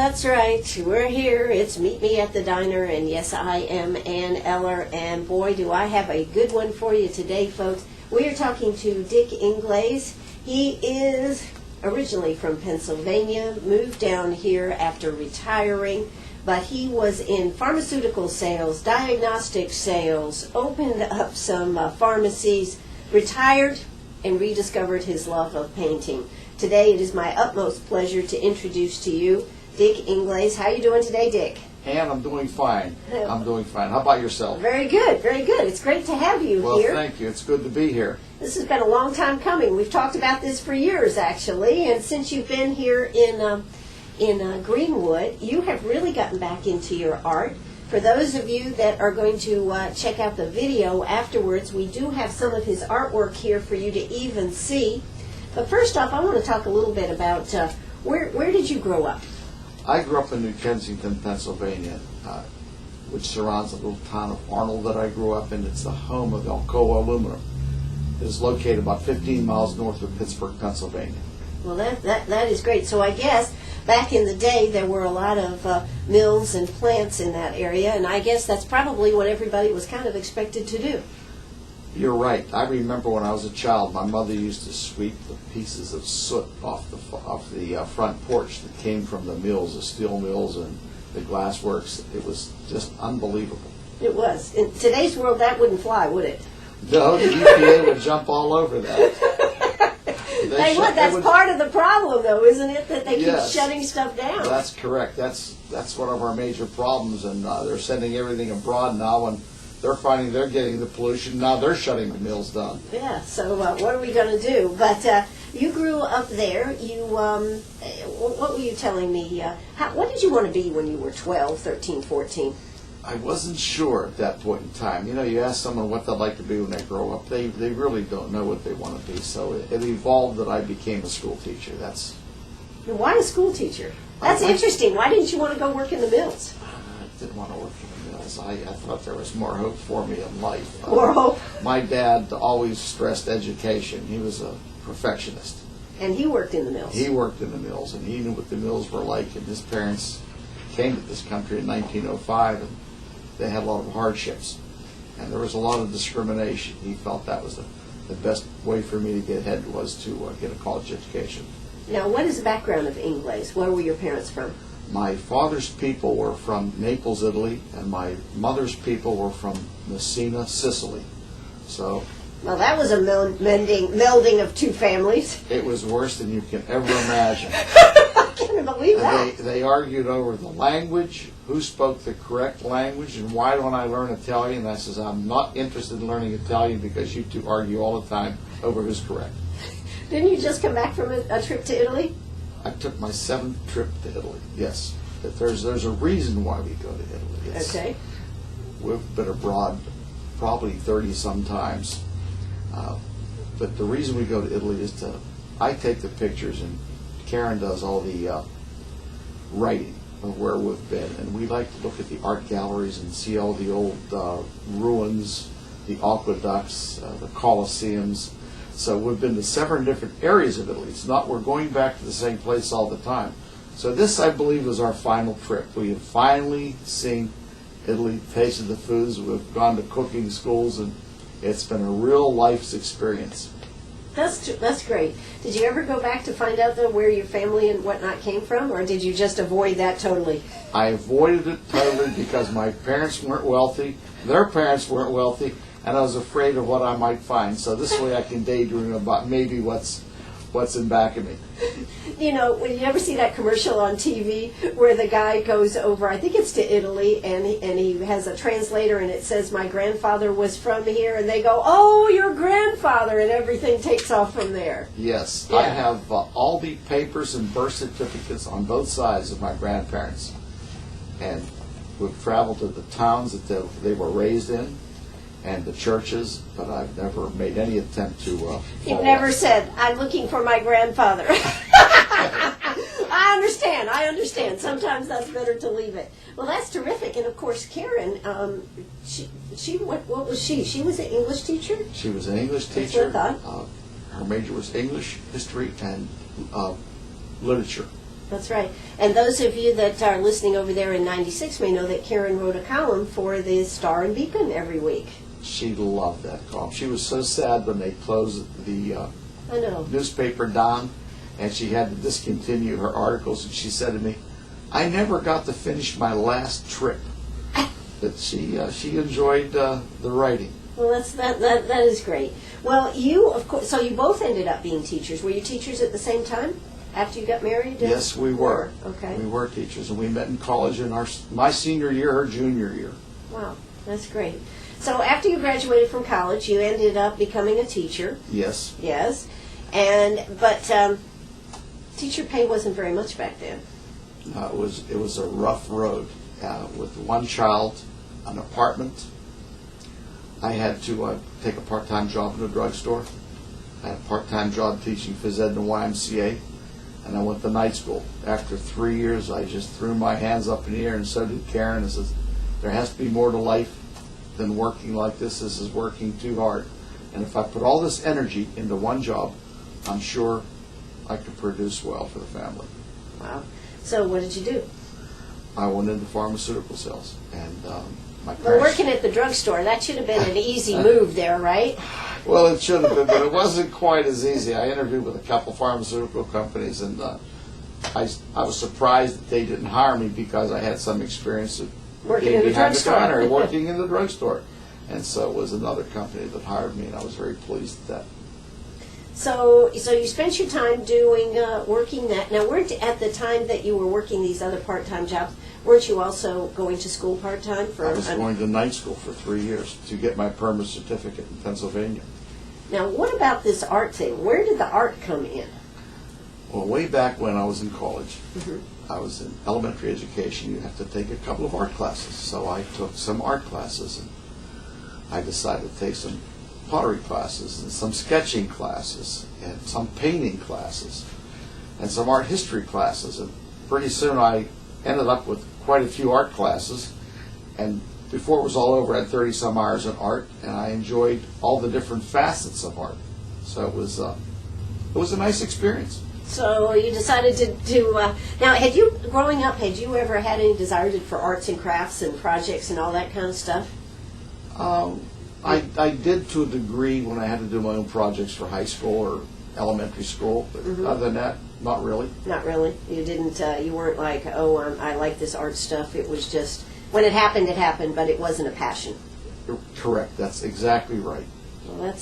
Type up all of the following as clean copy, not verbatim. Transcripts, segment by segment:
that's right. We're here. It's Meet Me at the Diner, and yes, I am Ann Eller, and boy, do I have a good one for you today, folks. We are talking to Dick Inglese. He is originally from Pennsylvania, moved down here after retiring, but he was in pharmaceutical sales, diagnostic sales, opened up some pharmacies, retired, and rediscovered his love of painting. Today, it is my utmost pleasure to introduce to you Dick Inglese. How are you doing today, Dick? Ann, I'm doing fine. I'm doing fine. How about yourself? Very good, very good. It's great to have you here. Well, thank you. It's good to be here. This has been a long time coming. We've talked about this for years, actually, and since you've been here in Greenwood, you have really gotten back into your art. For those of you that are going to check out the video afterwards, we do have some of his artwork here for you to even see. But first off, I want to talk a little bit about where did you grow up? I grew up in New Kensington, Pennsylvania, which surrounds a little town of Arnold that I grew up in. It's the home of Alcoa Aluminum. It is located about 15 miles north of Pittsburgh, Pennsylvania. Well, that is great. So I guess back in the day there were a lot of mills and plants in that area, and I guess that's probably what everybody was kind of expected to do. You're right. I remember when I was a child, my mother used to sweep the pieces of soot off the front porch that came from the mills, the steel mills and the glass works. It was just unbelievable. It was. In today's world, that wouldn't fly, would it? No, the EPA would jump all over that. They would. That's part of the problem, though, isn't it? That they Yes. keep shutting stuff down. That's correct. That's one of our major problems, and they're sending everything abroad now, and they're finding they're getting the pollution. Now they're shutting the mills down. Yeah, so what are we going to do? But you grew up there. You, what were you telling me? What did you want to be when you were 12, 13, 14? I wasn't sure at that point in time. You know, you ask someone what they'd like to be when they grow up, they really don't know what they want to be. So it evolved that I became a school teacher. Why a school teacher? That's interesting. Why didn't you want to go work in the mills? I didn't want to work in the mills. I thought there was more hope for me in life. More hope? My dad always stressed education. He was a perfectionist. And he worked in the mills? He worked in the mills, and he knew what the mills were like. And his parents came to this country in 1905, and they had a lot of hardships. And there was a lot of discrimination. He felt that was the best way for me to get ahead was to get a college education. Now, what is the background of Inglese? Where were your parents from? My father's people were from Naples, Italy, and my mother's people were from Messina, Sicily. So, well, that was a melding of two families. It was worse than you can ever imagine. I can't believe that. They argued over the language, who spoke the correct language, and why don't I learn Italian? And I says, I'm not interested in learning Italian because you two argue all the time over who's correct. Didn't you just come back from a trip to Italy? I took my 7th trip to Italy, yes. But there's a reason why we go to Italy. Okay. We've been abroad probably 30-some times. But the reason we go to Italy is I take the pictures and Karen does all the writing of where we've been. And we like to look at the art galleries and see all the old ruins, the aqueducts, the Colosseums. So we've been to 7 different areas of Italy. It's not we're going back to the same place all the time. So this, I believe, was our final trip. We have finally seen Italy, tasted the foods. We've gone to cooking schools, and it's been a real life's experience. That's great. Did you ever go back to find out, though, where your family and whatnot came from, or did you just avoid that totally? I avoided it totally because my parents weren't wealthy, their parents weren't wealthy, and I was afraid of what I might find. So this way I can daydream about maybe what's in back of me. You know, when you ever see that commercial on TV where the guy goes over, I think it's to Italy, and he has a translator, and it says, my grandfather was from here, and they go, oh, your grandfather, and everything takes off from there. Yes, yeah. I have all the papers and birth certificates on both sides of my grandparents. And we've traveled to the towns that they were raised in, and the churches, but I've never made any attempt to You've never said, I'm looking for my grandfather. I understand. Sometimes that's better to leave it. Well, that's terrific. And, of course, Karen, what was she? She was an English teacher? She was an English teacher. That's what I thought. Her major was English, history, and literature. That's right. And those of you that are listening over there in 96 may know that Karen wrote a column for the Star and Beacon every week. She loved that column. She was so sad when they closed the I know. newspaper down, and she had to discontinue her articles. And she said to me, "I never got to finish my last trip." But she enjoyed the writing. Well, that is great. Well, you, of course, so you both ended up being teachers. Were you teachers at the same time after you got married? Yes, we were. Okay. We were teachers, and we met in college in my senior year, her junior year. Wow, that's great. So after you graduated from college, you ended up becoming a teacher. Yes. Yes. But teacher pay wasn't very much back then. It was a rough road with one child, an apartment. I had to take a part-time job in a drugstore. I had a part-time job teaching phys ed in the YMCA, and I went to night school. After 3 years, I just threw my hands up in the air, and so did Karen, and says, there has to be more to life than working like this. This is working too hard. And if I put all this energy into one job, I'm sure I could produce well for the family. Wow. So what did you do? I went into pharmaceutical sales, and my parents... Well, working at the drugstore, that should have been an easy move there, right? Well, it should have been, but it wasn't quite as easy. I interviewed with a couple pharmaceutical companies, and I was surprised that they didn't hire me because I had some experience of Working being in the behind the counter, drugstore. working in the drugstore. And so it was another company that hired me, and I was very pleased at that. So you spent your time doing working that. Now, at the time that you were working these other part-time jobs, weren't you also going to school part-time? I was going to night school for 3 years to get my permit certificate in Pennsylvania. Now, what about this art thing? Where did the art come in? Well, way back when I was in college, I was in elementary education. You have to take a couple of art classes. So I took some art classes, and I decided to take some pottery classes and some sketching classes and some painting classes and some art history classes. And pretty soon I ended up with quite a few art classes. And before it was all over, I had 30-some hours in art, and I enjoyed all the different facets of art. So it was a nice experience. So you decided to now, growing up, had you ever had any desire for arts and crafts and projects and all that kind of stuff? I did to a degree when I had to do my own projects for high school or elementary school, but other than that, not really. Not really. You didn't. You weren't like, oh, I like this art stuff. It was just when it happened, but it wasn't a passion. Correct. That's exactly right. Well,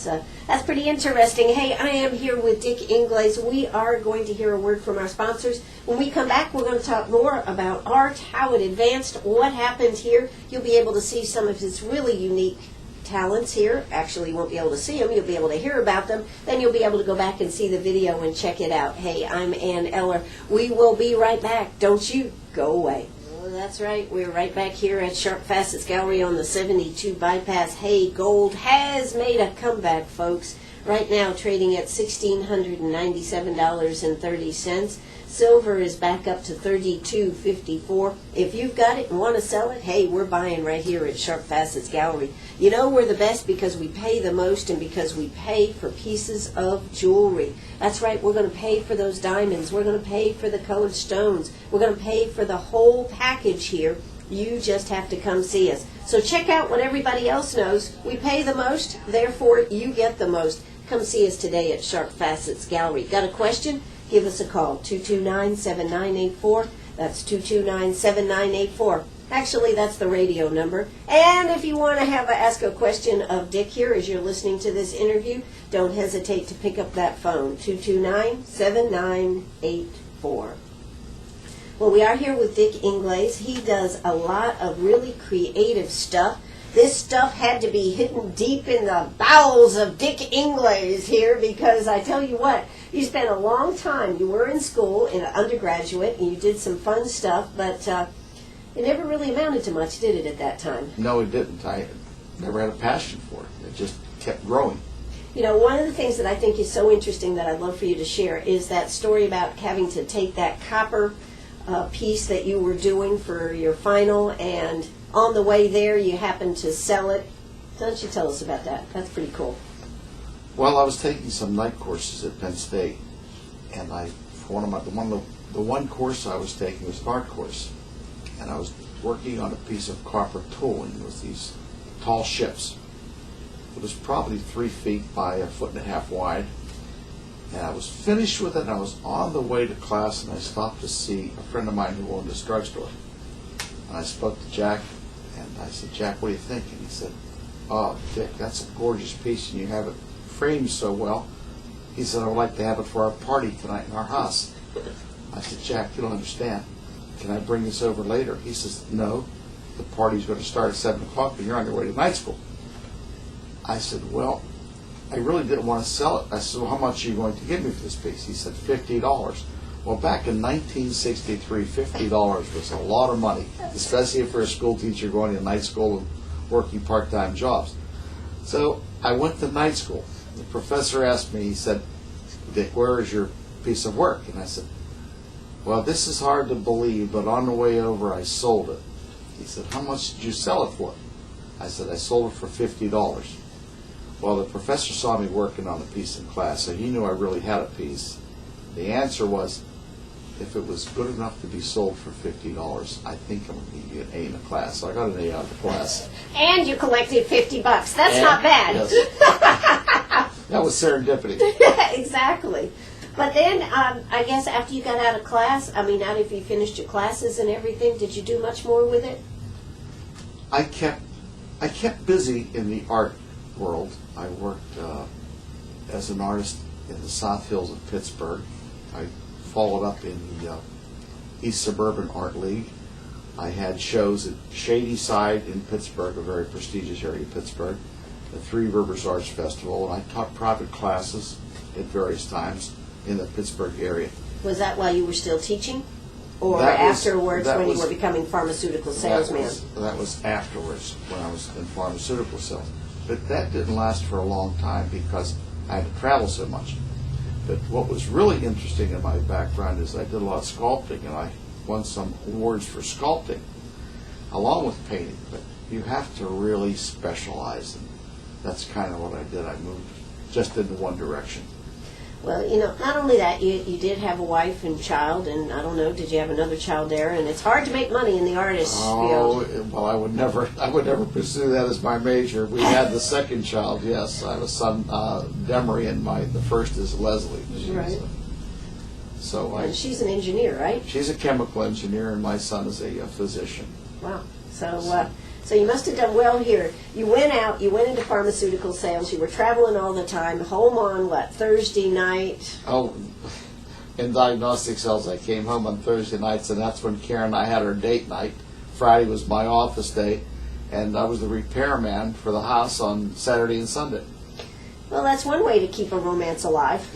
that's pretty interesting. Hey, I am here with Dick Inglese. We are going to hear a word from our sponsors. When we come back, we're going to talk more about art, how it advanced, what happened here. You'll be able to see some of his really unique talents here. Actually, you won't be able to see them. You'll be able to hear about them. Then you'll be able to go back and see the video and check it out. Hey, I'm Ann Eller. We will be right back. Don't you go away. Oh, that's right. We're right back here at Sharp Facets Gallery on the 72 Bypass. Hey, gold has made a comeback, folks. Right now, trading at $1,697.30. Silver is back up to $32.54. If you've got it and want to sell it, hey, we're buying right here at Sharp Facets Gallery. You know we're the best because we pay the most and because we pay for pieces of jewelry. That's right, we're going to pay for those diamonds. We're going to pay for the colored stones. We're going to pay for the whole package here. You just have to come see us. So check out what everybody else knows. We pay the most, therefore you get the most. Come see us today at Sharp Facets Gallery. Got a question? Give us a call, 229-7984. That's 229-7984. Actually, that's the radio number. And if you want to ask a question of Dick here as you're listening to this interview, don't hesitate to pick up that phone, 229-7984. Well, we are here with Dick Inglese. He does a lot of really creative stuff. This stuff had to be hidden deep in the bowels of Dick Inglese here because I tell you what, you spent a long time. You were in school, in an undergraduate, and you did some fun stuff, but it never really amounted to much, did it, at that time? No, it didn't. I never had a passion for it. It just kept growing. You know, one of the things that I think is so interesting that I'd love for you to share is that story about having to take that copper piece that you were doing for your final, and on the way there you happened to sell it. Why don't you tell us about that? That's pretty cool. Well, I was taking some night courses at Penn State, and one of the the one course I was taking was an art course, and I was working on a piece of copper tooling with these tall ships. It was probably 3 feet by 1.5 feet wide, and I was finished with it, and I was on the way to class, and I stopped to see a friend of mine who owned this drugstore. And I spoke to Jack, and I said, "Jack, what do you think?" And he said, "Oh, Dick, that's a gorgeous piece, and you have it framed so well." He said, "I would like to have it for our party tonight in our house." I said, "Jack, you don't understand. Can I bring this over later?" He says, "No, the party's going to start at 7 o'clock, and you're on your way to night school." I said, "Well, I really didn't want to sell it." I said, "Well, how much are you going to give me for this piece?" He said, $50. Well, back in 1963, $50 was a lot of money, especially for a school teacher going to night school and working part-time jobs. So I went to night school. The professor asked me, he said, "Dick, where is your piece of work?" And I said, "Well, this is hard to believe, but on the way over I sold it." He said, "How much did you sell it for?" I said, "I sold it for $50. Well, the professor saw me working on a piece in class, so he knew I really had a piece. The answer was, if it was good enough to be sold for $50, I think I'm going to give you an A in the class. So I got an A out of the class. And you collected $50. That's not bad. Yes. That was serendipity. Exactly. But then, I guess after you got out of class, after you finished your classes and everything, did you do much more with it? I kept busy in the art world. I worked as an artist in the South Hills of Pittsburgh. I followed up in the East Suburban Art League. I had shows at Shady Side in Pittsburgh, a very prestigious area of Pittsburgh, the Three Rivers Arts Festival, and I taught private classes at various times in the Pittsburgh area. Was that while you were still teaching? Or Afterwards when you were becoming pharmaceutical salesman? That was afterwards, when I was in pharmaceutical sales. But that didn't last for a long time because I had to travel so much. But what was really interesting in my background is I did a lot of sculpting, and I won some awards for sculpting, along with painting. But you have to really specialize, and that's kind of what I did. I moved just into one direction. Well, not only that, you did have a wife and child, and I don't know, did you have another child there? And it's hard to make money in the artist field. Well, I would never pursue that as my major. We had the second child, yes. I have a son, Demery, and the first is Leslie. Right. And she's an engineer, right? She's a chemical engineer, and my son is a physician. Wow. So you must have done well here. You went into pharmaceutical sales, you were traveling all the time, home on Thursday night? Oh, in diagnostic sales, I came home on Thursday nights, and that's when Karen and I had our date night. Friday was my office day, and I was the repairman for the house on Saturday and Sunday. Well, that's one way to keep a romance alive.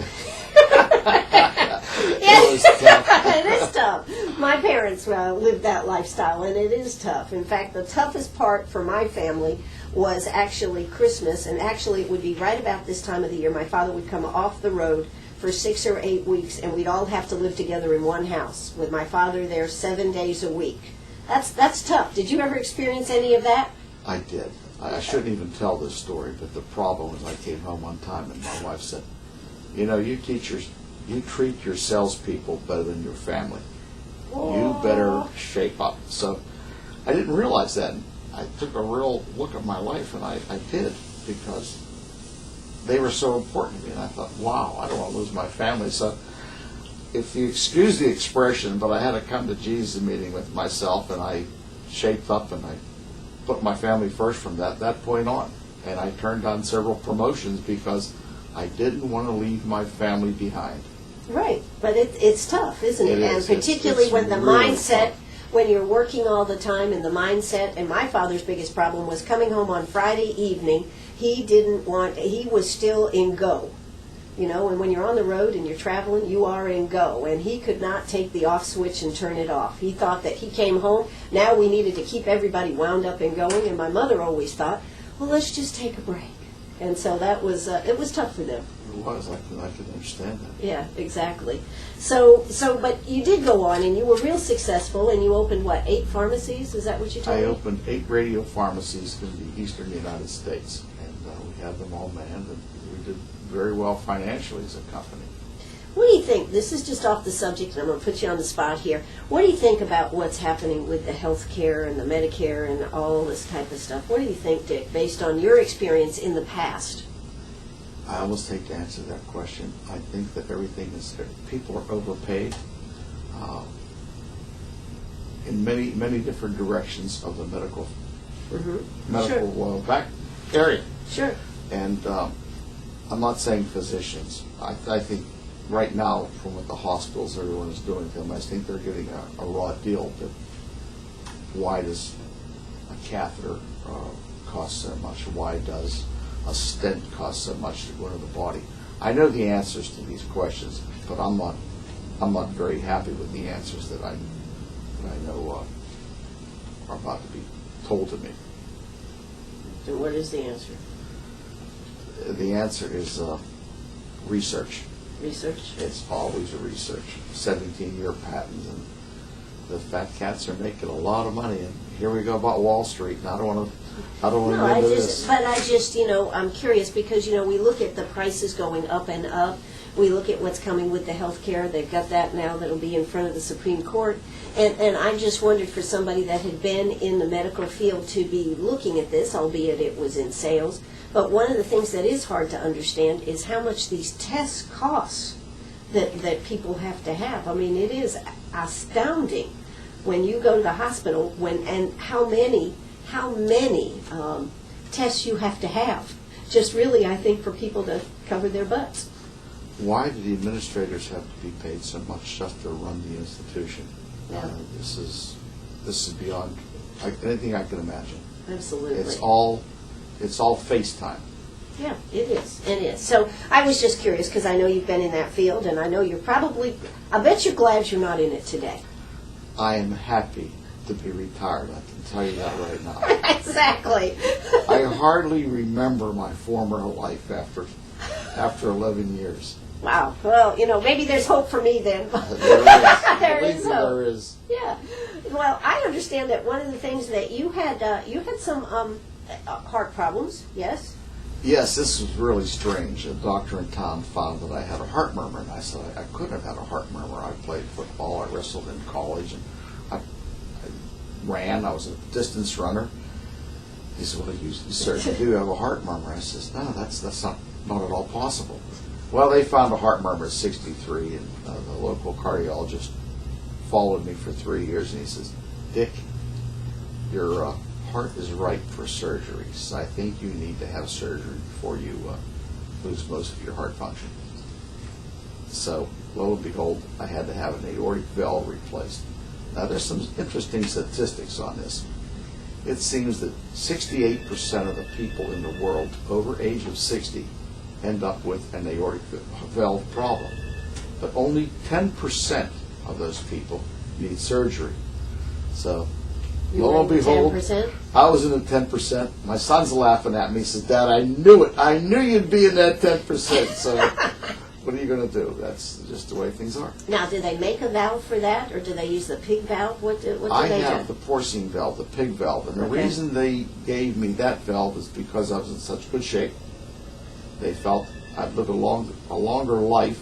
It is tough. My parents lived that lifestyle, and it is tough. In fact, the toughest part for my family was actually Christmas, and actually it would be right about this time of the year. My father would come off the road for 6 or 8 weeks, and we'd all have to live together in one house, with my father there 7 days a week. That's tough. Did you ever experience any of that? I did. I shouldn't even tell this story, but the problem was I came home one time, and my wife said, "You teachers, you treat your salespeople better than your family. You better shape up." So I didn't realize that. I took a real look at my life, and I did, because they were so important to me. And I thought, wow, I don't want to lose my family. So if you excuse the expression, but I had a come to Jesus meeting with myself, and I shaped up, and I put my family first from that point on. And I turned down several promotions because I didn't want to leave my family behind. Right, but it's tough, isn't it? Is. And particularly it's when the really mindset, tough. When you're working all the time, and the mindset, and my father's biggest problem was coming home on Friday evening, he was still in go. And when you're on the road and you're traveling, you are in go. And he could not take the off switch and turn it off. He thought that he came home, now we needed to keep everybody wound up and going, and my mother always thought, well, let's just take a break. And so that was, it was tough for them. It was. I could understand that. Yeah, exactly. So, but you did go on, and you were real successful, and you opened, 8 pharmacies? Is that what you told me? I opened 8 radio pharmacies in the eastern United States, and we had them all manned, and we did very well financially as a company. What do you think? This is just off the subject, and I'm going to put you on the spot here. What do you think about what's happening with the health care and the Medicare and all this type of stuff? What do you think, Dick, based on your experience in the past? I almost hate to answer that question. I think that people are overpaid in many different directions of the medical Sure. back area. Sure. And I'm not saying physicians. I think right now, from what the hospitals, everyone is doing to them, I think they're getting a raw deal. That why does a catheter cost so much? Why does a stent cost so much to go into the body? I know the answers to these questions, but I'm not very happy with the answers that I know are about to be told to me. And what is the answer? The answer is research. Research? It's always a research. 17-year patents, and the fat cats are making a lot of money. And here we go about Wall Street. And I don't want to get into this. But I just, I'm curious because, we look at the prices going up and up. We look at what's coming with the health care. They've got that now that'll be in front of the Supreme Court. And I just wondered for somebody that had been in the medical field to be looking at this, albeit it was in sales. But one of the things that is hard to understand is how much these tests cost that people have to have. I mean, it is astounding when you go to the hospital and how many tests you have to have. Just really, I think, for people to cover their butts. Why do the administrators have to be paid so much just to run the institution? Yeah. This is beyond anything I can imagine. Absolutely. It's all FaceTime. Yeah, it is. It is. So I was just curious because I know you've been in that field, and I know I bet you're glad you're not in it today. I am happy to be retired. I can tell you that right now. Exactly. I hardly remember my former life after 11 years. Wow. Well, maybe there's hope for me then. There is hope. There is. Yeah. Well, I understand that one of the things that you had some heart problems, yes? Yes, this was really strange. A doctor in town found that I had a heart murmur, and I said I couldn't have had a heart murmur. I played football, I wrestled in college, and I ran. I was a distance runner. He said, "Well, you certainly do have a heart murmur." I says, "No, that's not at all possible." Well, they found a heart murmur at 63, and the local cardiologist followed me for 3 years, and he says, "Dick, your heart is ripe for surgery, so I think you need to have surgery before you lose most of your heart function." So, lo and behold, I had to have an aortic valve replaced. Now, there's some interesting statistics on this. It seems that 68% of the people in the world over age of 60 end up with an aortic valve problem, but only 10% of those people need surgery. So, lo and behold, 10%? I was in the 10%. My son's laughing at me. He says, "Dad, I knew it. I knew you'd be in that 10%. So what are you going to do? That's just the way things are." Now, do they make a valve for that, or do they use the pig valve? What do I they have do? the porcine valve, the pig valve, and the Okay. reason they gave me that valve is because I was in such good shape. They felt I'd live a longer life,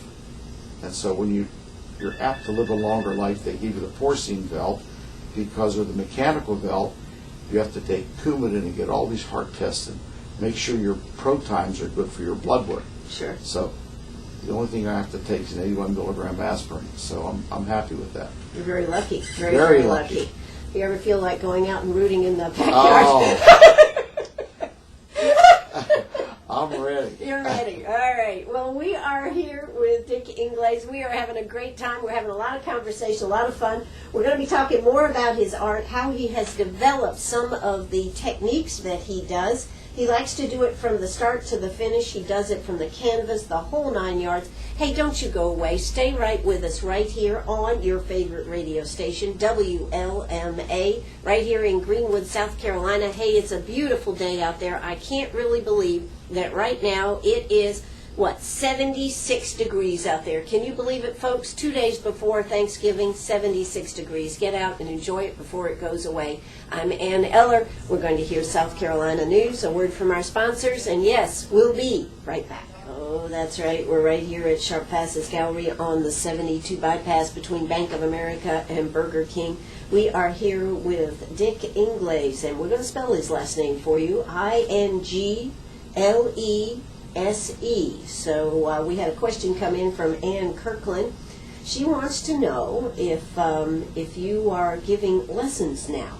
and so when you're apt to live a longer life, they give you the porcine valve. Because of the mechanical valve, you have to take Coumadin and get all these heart tests and make sure your pro times are good for your blood work. Sure. So the only thing I have to take is an 81 milligram aspirin. So I'm happy with that. You're very lucky. Very, Very very lucky. lucky. You ever feel like going out and rooting in the backyard? Oh. I'm ready. You're ready. All right. Well, we are here with Dick Inglese. We are having a great time. We're having a lot of conversation, a lot of fun. We're going to be talking more about his art, how he has developed some of the techniques that he does. He likes to do it from the start to the finish. He does it from the canvas, the whole 9 yards. Hey, don't you go away. Stay right with us right here on your favorite radio station, WLMA, right here in Greenwood, South Carolina. Hey, it's a beautiful day out there. I can't really believe that right now it is, 76 degrees out there. Can you believe it, folks? 2 days before Thanksgiving, 76 degrees. Get out and enjoy it before it goes away. I'm Ann Eller. We're going to hear South Carolina news, a word from our sponsors, and yes, we'll be right back. Oh, that's right. We're right here at Sharp Passes Gallery on the 72 bypass between Bank of America and Burger King. We are here with Dick Inglese, and we're going to spell his last name for you, Inglese. So we had a question come in from Ann Kirkland. She wants to know if you are giving lessons now.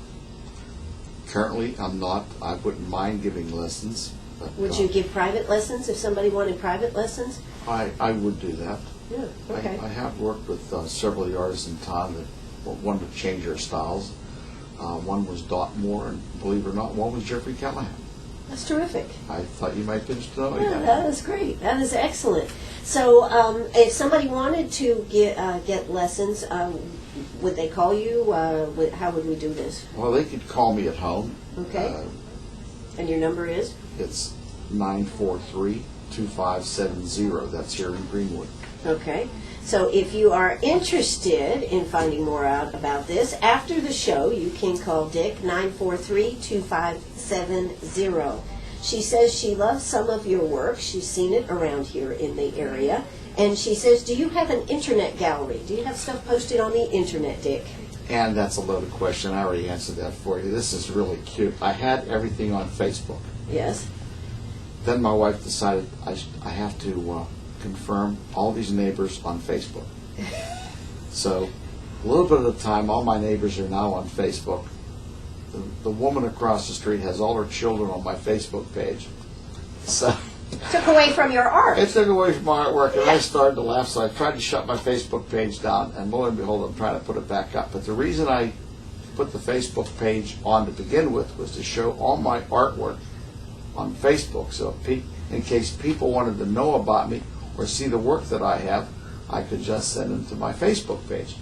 Currently, I'm not. I wouldn't mind giving lessons. But, Would you give private lessons if somebody wanted private lessons? I would do that. Yeah, okay. I have worked with several of the artists in town that wanted to change their styles. One was Dot Moore, and believe it or not, one was Jeffrey Callahan. That's terrific. I thought you might be interested in knowing Yeah, that. that is great. That is excellent. So, if somebody wanted to get lessons, would they call you? How would we do this? Well, they could call me at home. Okay. And your number is? It's 943-2570. That's here in Greenwood. Okay. So if you are interested in finding more out about this, after the show, you can call Dick, 943-2570. She says she loves some of your work. She's seen it around here in the area. And she says, do you have an internet gallery? Do you have stuff posted on the internet, Dick? And that's a loaded question. I already answered that for you. This is really cute. I had everything on Facebook. Yes. Then my wife decided I have to confirm all these neighbors on Facebook. So a little bit of the time, all my neighbors are now on Facebook. The woman across the street has all her children on my Facebook page. So Took away from your art. it took away from my artwork, and I started to laugh, so I tried to shut my Facebook page down, and lo and behold, I'm trying to put it back up. But the reason I put the Facebook page on to begin with was to show all my artwork on Facebook, so in case people wanted to know about me or see the work that I have, I could just send them to my Facebook page.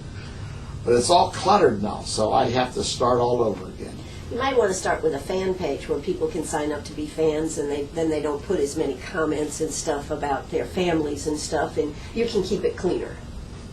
But it's all cluttered now, so I have to start all over again. You might want to start with a fan page where people can sign up to be fans, and then they don't put as many comments and stuff about their families and stuff, and you can keep it cleaner.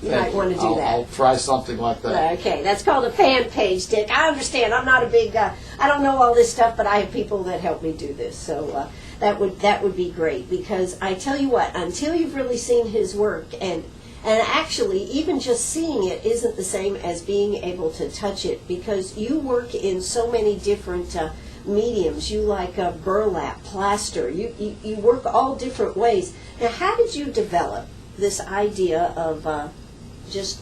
You might want to do that. I'll try something like that. Okay, that's called a fan page, Dick. I understand. I'm not a big. I don't know all this stuff, but I have people that help me do this. So that would be great, because I tell you what, until you've really seen his work, and actually even just seeing it isn't the same as being able to touch it, because you work in so many different mediums. You like burlap, plaster. You work all different ways. Now, how did you develop this idea of just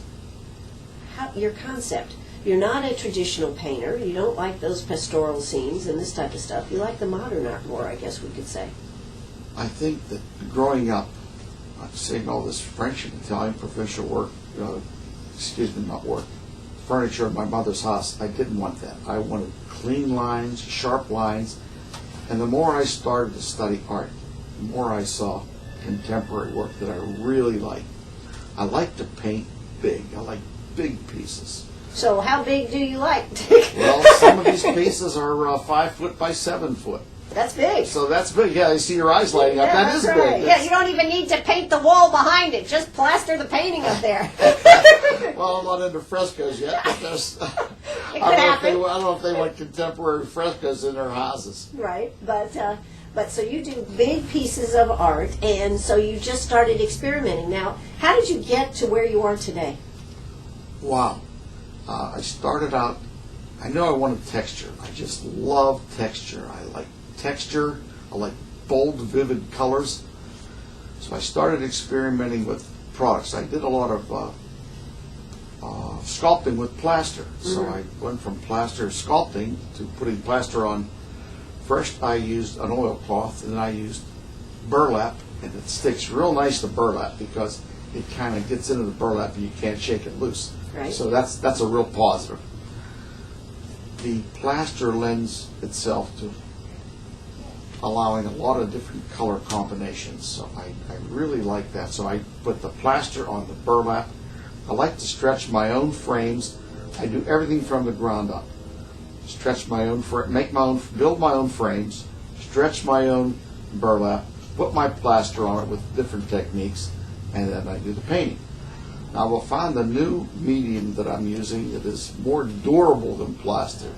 your concept? You're not a traditional painter. You don't like those pastoral scenes and this type of stuff. You like the modern art more, I guess we could say. I think that growing up, seeing all this French and Italian provincial work, furniture in my mother's house, I didn't want that. I wanted clean lines, sharp lines, and the more I started to study art, the more I saw contemporary work that I really liked. I like to paint big. I like big pieces. So how big do you like, Dick? Well, some of these pieces are 5 foot by 7 foot. That's big. So that's big. Yeah, I see your eyes lighting up. Yeah, That is that's right. big. Yeah, you don't even need to paint the wall behind it. Just plaster the painting up there. Well, I'm not into frescoes yet, but there's. It could happen. I don't know if they want contemporary frescoes in their houses. Right, but so you do big pieces of art, and so you just started experimenting. Now, how did you get to where you are today? Wow. I started out, I know I wanted texture. I just love texture. I like texture. I like bold, vivid colors. So I started experimenting with products. I did a lot of sculpting with plaster. So I went from plaster sculpting to putting plaster on. First I used an oilcloth, and then I used burlap, and it sticks real nice to burlap because it kind of gets into the burlap and you can't shake it loose. Right. So that's a real positive. The plaster lends itself to allowing a lot of different color combinations. So I really like that. So I put the plaster on the burlap. I like to stretch my own frames. I do everything from the ground up. Stretch my own, build my own frames, stretch my own burlap, put my plaster on it with different techniques, and then I do the painting. Now we'll find the new medium that I'm using that is more durable than plaster.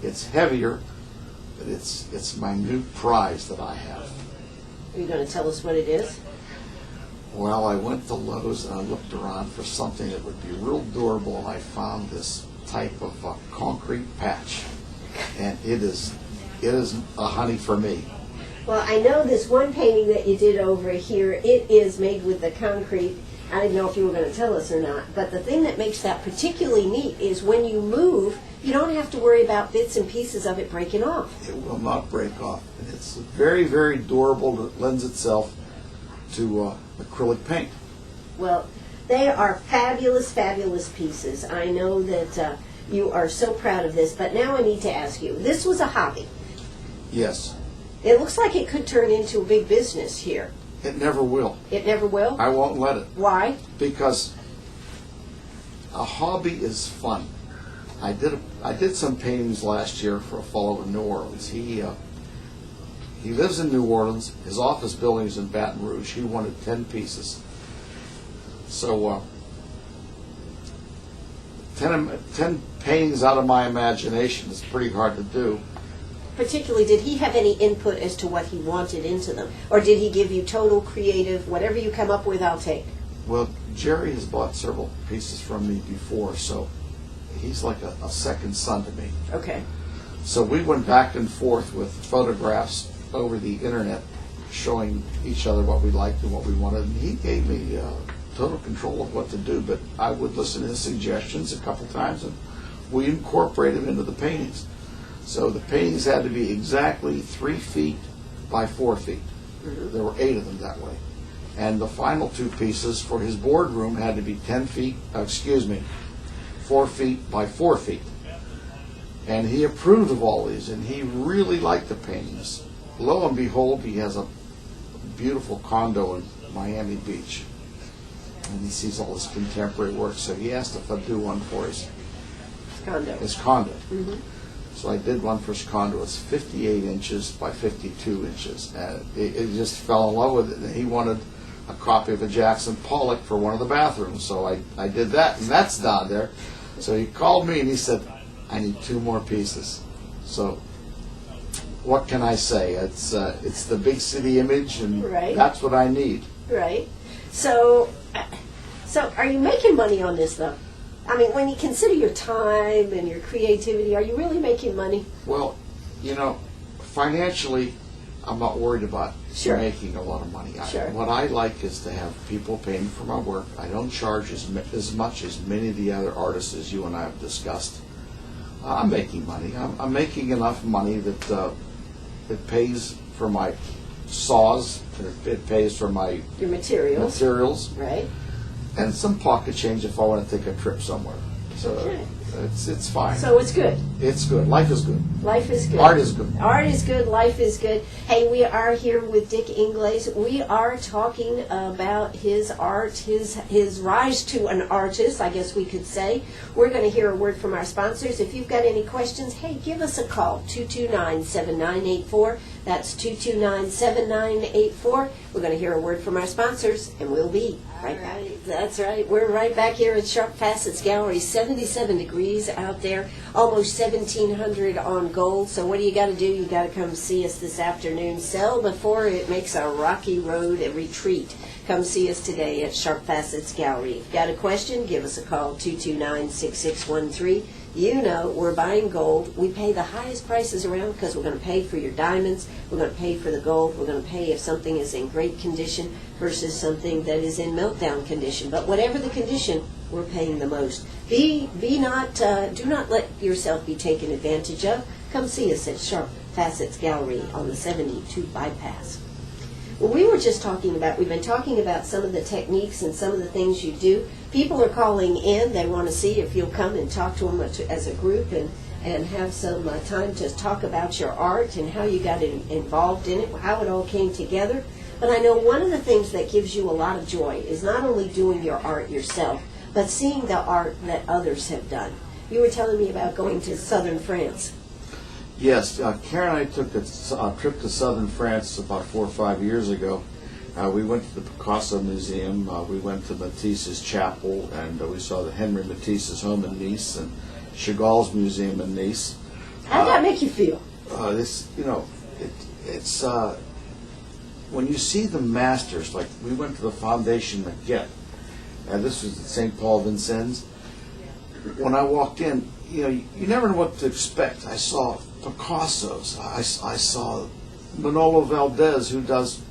It's heavier, but it's my new prize that I have. Are you going to tell us what it is? Well, I went to Lowe's and I looked around for something that would be real durable, and I found this type of concrete patch, and it is a honey for me. Well, I know this one painting that you did over here, it is made with the concrete. I didn't know if you were going to tell us or not, but the thing that makes that particularly neat is when you move, you don't have to worry about bits and pieces of it breaking off. It will not break off, and it's very, very durable. It lends itself to acrylic paint. Well, they are fabulous, fabulous pieces. I know that you are so proud of this, but now I need to ask you, this was a hobby. Yes. It looks like it could turn into a big business here. It never will. It never will? I won't let it. Why? Because a hobby is fun. I did some paintings last year for a fellow in New Orleans. He lives in New Orleans. His office building is in Baton Rouge. He wanted 10 pieces. So 10 paintings out of my imagination is pretty hard to do. Particularly, did he have any input as to what he wanted into them? Or did he give you total creative, whatever you come up with, I'll take? Well, Jerry has bought several pieces from me before, so he's like a second son to me. Okay. So we went back and forth with photographs over the internet showing each other what we liked and what we wanted. And he gave me total control of what to do, but I would listen to his suggestions a couple times, and we incorporated them into the paintings. So the paintings had to be exactly 3 feet by 4 feet. Mm-hmm. There were 8 of them that way. And the final 2 pieces for his boardroom had to be 4 feet by 4 feet. And he approved of all these, and he really liked the paintings. Lo and behold, he has a beautiful condo in Miami Beach. And he sees all this contemporary work, so he asked if I'd do one for his condo. Mm-hmm. So I did one for his condo. It's 58 inches by 52 inches. And it just fell in love with it. And he wanted a copy of a Jackson Pollock for one of the bathrooms. So I did that, and that's down there. So he called me and he said, I need 2 more pieces. So what can I say? It's the big city image, and right. That's what I need. Right. So are you making money on this, though? I mean, when you consider your time and your creativity, are you really making money? Well, financially, I'm not worried about Sure. making a lot of money. Sure. What I like is to have people paying for my work. I don't charge as much as many of the other artists as you and I have discussed. I'm making money. I'm making enough money that it pays for my saws, it pays for my Your materials. Right. And some pocket change if I want to take a trip somewhere. So Okay. it's fine. So it's good. It's good. Life is good. Life is good. Art is good. Art is good. Life is good. Hey, we are here with Dick Inglese. We are talking about his art, his rise to an artist, I guess we could say. We're going to hear a word from our sponsors. If you've got any questions, hey, give us a call, 229-7984. That's 229-7984. We're going to hear a word from our sponsors, and we'll be right back. That's right. We're right back here at Sharp Facets Gallery. 77 degrees out there, almost 1,700 on gold. So what do you got to do? You got to come see us this afternoon. Sell before it makes a rocky road a retreat. Come see us today at Sharp Facets Gallery. If you got a question, give us a call, 229-6613. You know, we're buying gold. We pay the highest prices around because we're going to pay for your diamonds. We're going to pay for the gold. We're going to pay if something is in great condition versus something that is in meltdown condition. But whatever the condition, we're paying the most. Do not let yourself be taken advantage of. Come see us at Sharp Facets Gallery on the 72 bypass. Well, we've been talking about some of the techniques and some of the things you do. People are calling in. They want to see if you'll come and talk to them as a group and have some time to talk about your art and how you got involved in it, how it all came together. But I know one of the things that gives you a lot of joy is not only doing your art yourself, but seeing the art that others have done. You were telling me about going to southern France. Yes, Karen and I took a trip to southern France about 4 or 5 years ago. We went to the Picasso Museum, we went to Matisse's chapel, and we saw the Henri Matisse's home in Nice and Chagall's museum in Nice. How did that make you feel? when you see the masters, like we went to the Foundation Maquette, and this was at St. Paul Vincennes. When I walked in, you never know what to expect. I saw Picasso's. I saw Manolo Valdez, who does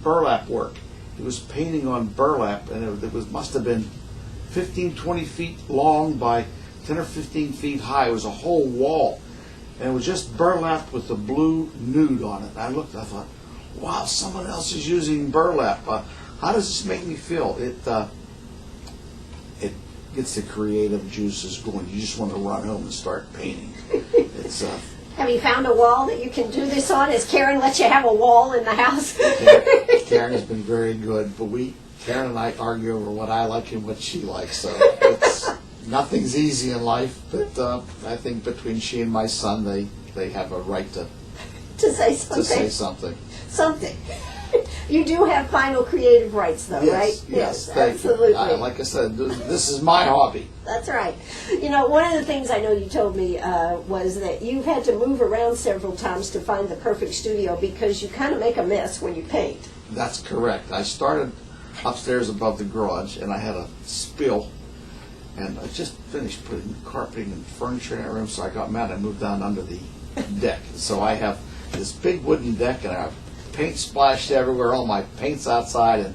burlap work. He was painting on burlap, and it must have been 15, 20 feet long by 10 or 15 feet high. It was a whole wall, and it was just burlap with the blue nude on it. I looked, I thought, wow, someone else is using burlap. How does this make me feel? It gets the creative juices going. You just want to run home and start painting. It's Have you found a wall that you can do this on? Has Karen let you have a wall in the house? Karen has been very good, but Karen and I argue over what I like and what she likes. So nothing's easy in life, but I think between she and my son, they have a right to say something. Something. You do have final creative rights, though, Yes, right? yes, absolutely. Like I said, this is my hobby. That's right. One of the things I know you told me was that you've had to move around several times to find the perfect studio because you kind of make a mess when you paint. That's correct. I started upstairs above the garage, and I had a spill, and I just finished putting carpeting and furniture in that room, so I got mad. I moved down under the deck. So I have this big wooden deck, and I have paint splashed everywhere, all my paint's outside, and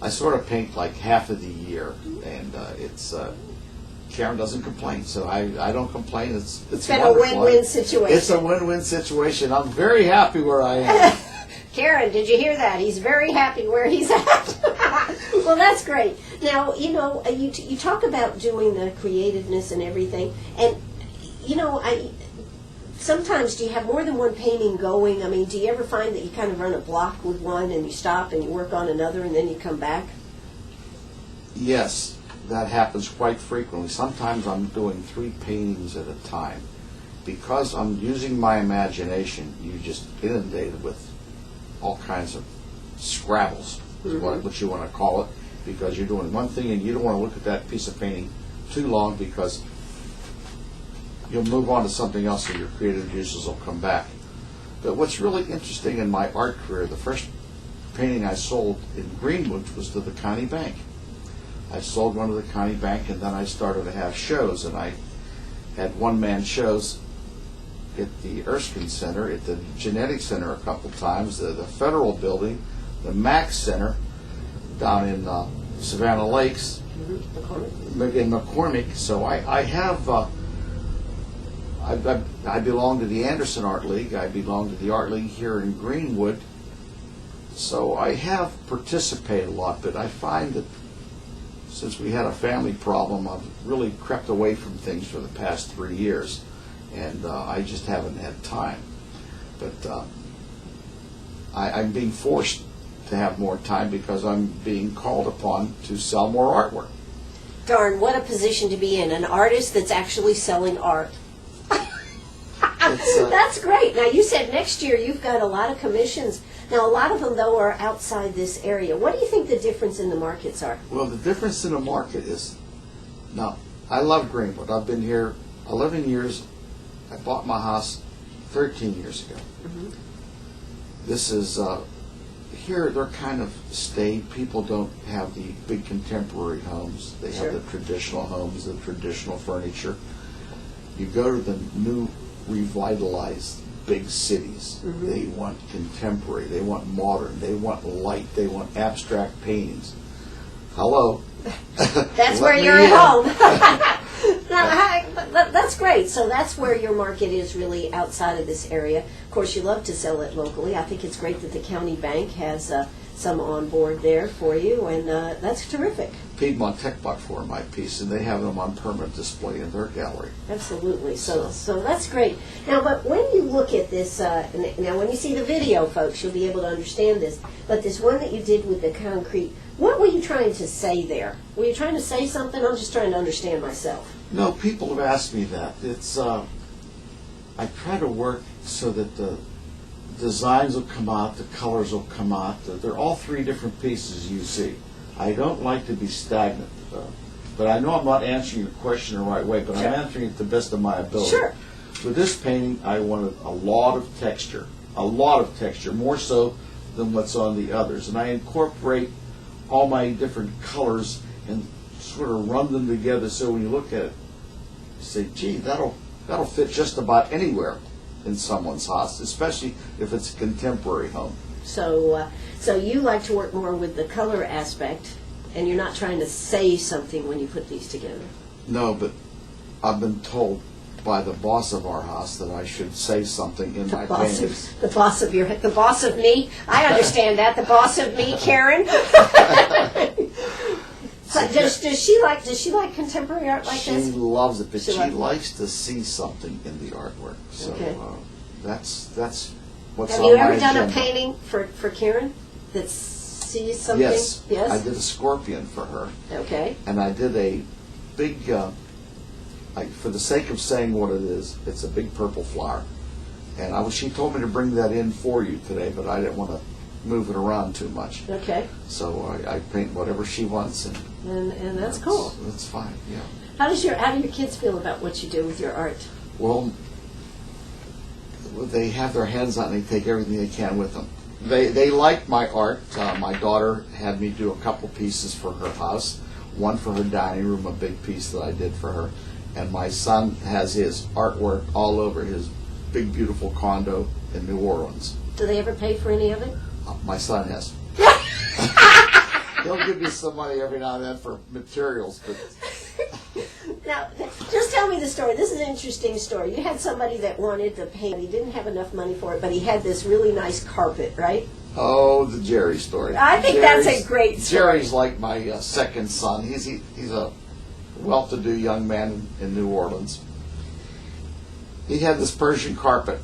I sort of paint like half of the year, and Karen doesn't complain, so I don't complain. It's been a win-win situation. It's a win-win situation. I'm very happy where I am. Karen, did you hear that? He's very happy where he's at. Well, that's great. Now, you talk about doing the creativeness and everything, and sometimes, do you have more than one painting going? I mean, do you ever find that you kind of run a block with one and you stop and you work on another and then you come back? Yes, that happens quite frequently. Sometimes I'm doing 3 paintings at a time. Because I'm using my imagination, you're just inundated with all kinds of scrabbles, is what you want to call it, because you're doing one thing and you don't want to look at that piece of painting too long because you'll move on to something else and your creative juices will come back. But what's really interesting in my art career, the first painting I sold in Greenwood was to the county bank. I sold one to the county bank, and then I started to have shows, and I had one-man shows at the Erskine Center, at the Genetics Center a couple times, the Federal Building, the Max Center down in Savannah Lakes, in McCormick. So I have... I belong to the Anderson Art League. I belong to the Art League here in Greenwood. So I have participated a lot, but I find that since we had a family problem, I've really crept away from things for the past 3 years, and I just haven't had time. But I'm being forced to have more time because I'm being called upon to sell more artwork. Darn, what a position to be in, an artist that's actually selling art. That's great. Now, you said next year you've got a lot of commissions. Now, a lot of them, though, are outside this area. What do you think the difference in the markets are? Well, the difference in the market is, now, I love Greenwood. I've been here 11 years. I bought my house 13 years ago. This is, here they're kind of staid. People don't have the big contemporary homes. They have the traditional homes, the traditional furniture. You go to the new revitalized big cities. They want contemporary, they want modern, they want light, they want abstract paintings. Hello. That's where you're at home. That's great. So that's where your market is, really outside of this area. Of course, you love to sell it locally. I think it's great that the county bank has some on board there for you, and that's terrific. Piedmont Tech bought 4 of my pieces, and they have them on permanent display in their gallery. Absolutely. So that's great. Now, but when you look at this, now when you see the video, folks, you'll be able to understand this. But this one that you did with the concrete, what were you trying to say there? Were you trying to say something? I'm just trying to understand myself. No, people have asked me that. It's I try to work so that the designs will come out, the colors will come out. They're all 3 different pieces you see. I don't like to be stagnant, but I know I'm not answering your question the right way, but I'm answering it to the best of my ability. Sure. With this painting, I wanted a lot of texture, more so than what's on the others. And I incorporate all my different colors and sort of run them together so when you look at it, you say, gee, that'll fit just about anywhere in someone's house, especially if it's a contemporary home. So you like to work more with the color aspect, and you're not trying to say something when you put these together. No, but I've been told by the boss of our house that I should say something in my paintings. The boss of me. I understand that. The boss of me, Karen. So does she like contemporary art like this? She loves it, but she likes to see something in the artwork. So Okay. That's what's Have on you my ever done a agenda. painting for Karen that sees something? Yes. Yes. I did a scorpion for her, Okay. and I did a big. For the sake of saying what it is, it's a big purple flower, and she told me to bring that in for you today, but I didn't want to move it around too much. Okay. So I paint whatever she wants, and that's cool. That's fine. Yeah. How do your kids feel about what you do with your art? Well, they have their hands on it and they take everything they can with them. They like my art. My daughter had me do a couple pieces for her house, one for her dining room, a big piece that I did for her, and my son has his artwork all over his big, beautiful condo in New Orleans. Do they ever pay for any of it? My son has. He'll give me some money every now and then for materials, but Now, just tell me the story. This is an interesting story. You had somebody that wanted to paint. He didn't have enough money for it, but he had this really nice carpet, right? oh, the Jerry story. I think that's a great story. Jerry's like my second son. He's a well-to-do young man in New Orleans. He had this Persian carpet,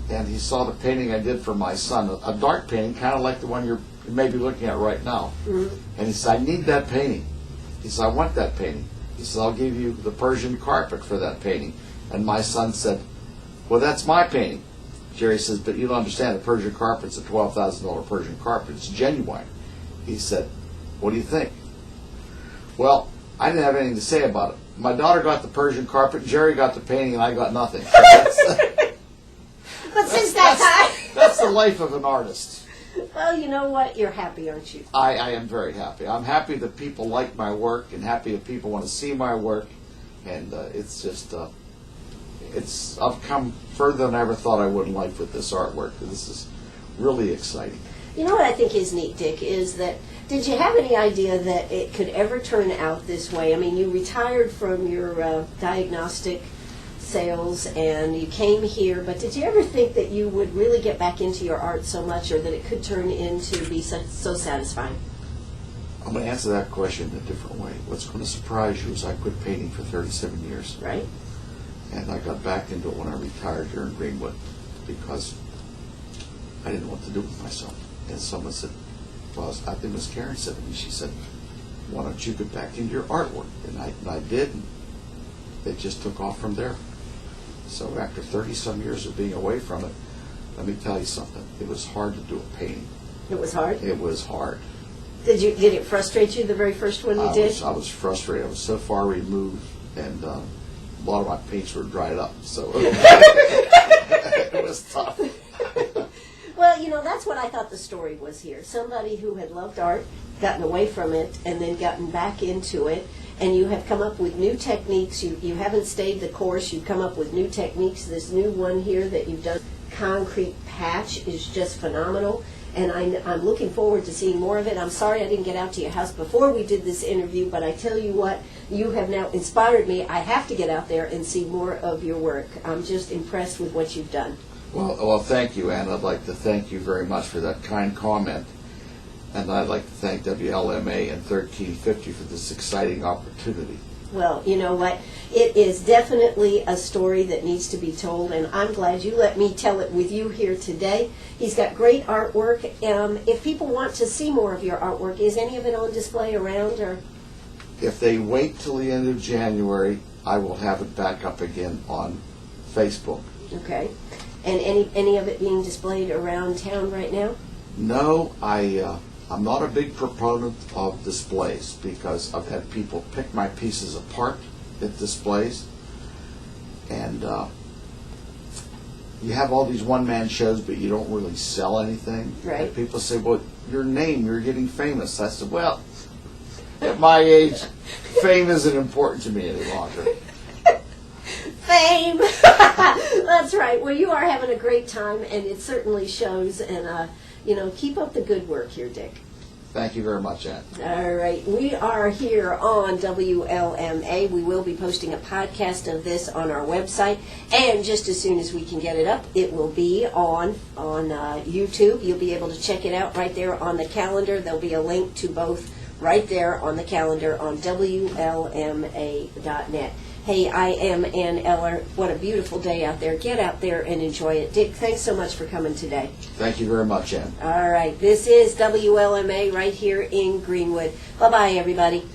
and he saw the painting I did for my son, a dark painting, kind of like the one you're maybe looking at right now. Mm-hmm. And he said, I need that painting. He said, I want that painting. He said, I'll give you the Persian carpet for that painting. And my son said, well, that's my painting. Jerry says, but you don't understand, the Persian carpet's a $12,000 Persian carpet. It's genuine. He said, what do you think? Well, I didn't have anything to say about it. My daughter got the Persian carpet, Jerry got the painting, and I got nothing. But since that time... That's the life of an artist. Well, you know what? You're happy, aren't you? I am very happy. I'm happy that people like my work and happy that people want to see my work. And it's just, I've come further than I ever thought I would in life with this artwork. This is really exciting. You know what I think is neat, Dick, is that, did you have any idea that it could ever turn out this way? I mean, you retired from your diagnostic sales and you came here, but did you ever think that you would really get back into your art so much, or that it could turn into be so satisfying? I'm going to answer that question in a different way. What's going to surprise you is I quit painting for 37 years. Right. And I got back into it when I retired here in Greenwood because I didn't know what to do with myself. And someone said, well, I think Miss Karen said to me, she said, why don't you get back into your artwork? And I did, and it just took off from there. So after 30-some years of being away from it, let me tell you something. It was hard to do a painting. It was hard? It was hard. Did it frustrate you, the very first one you did? I was frustrated. I was so far removed, and a lot of my paints were dried up. So it was tough. Well, you know, that's what I thought the story was here. Somebody who had loved art, gotten away from it, and then gotten back into it, and you have come up with new techniques. You haven't stayed the course. You've come up with new techniques. This new one here that you've done, concrete patch, is just phenomenal, and I'm looking forward to seeing more of it. I'm sorry I didn't get out to your house before we did this interview, but I tell you what, you have now inspired me. I have to get out there and see more of your work. I'm just impressed with what you've done. Well, thank you, Ann. I'd like to thank you very much for that kind comment. And I'd like to thank WLMA and 1350 for this exciting opportunity. Well, you know what? It is definitely a story that needs to be told, and I'm glad you let me tell it with you here today. He's got great artwork. If people want to see more of your artwork, is any of it on display around? Or if they wait till the end of January, I will have it back up again on Facebook. Okay. And any of it being displayed around town right now? No, I'm not a big proponent of displays because I've had people pick my pieces apart at displays, and you have all these one-man shows, but you don't really sell anything. Right. And people say, well, your name, you're getting famous. I said, well, at my age, fame isn't important to me any longer. Fame! That's right. Well, you are having a great time, and it certainly shows. And, keep up the good work here, Dick. Thank you very much, Ann. All right. We are here on WLMA. We will be posting a podcast of this on our website. And just as soon as we can get it up, it will be on YouTube. You'll be able to check it out right there on the calendar. There'll be a link to both right there on the calendar on WLMA.net. Hey, I am Ann Eller. What a beautiful day out there. Get out there and enjoy it. Dick, thanks so much for coming today. Thank you very much, Ann. All right. This is WLMA right here in Greenwood. Bye-bye, everybody.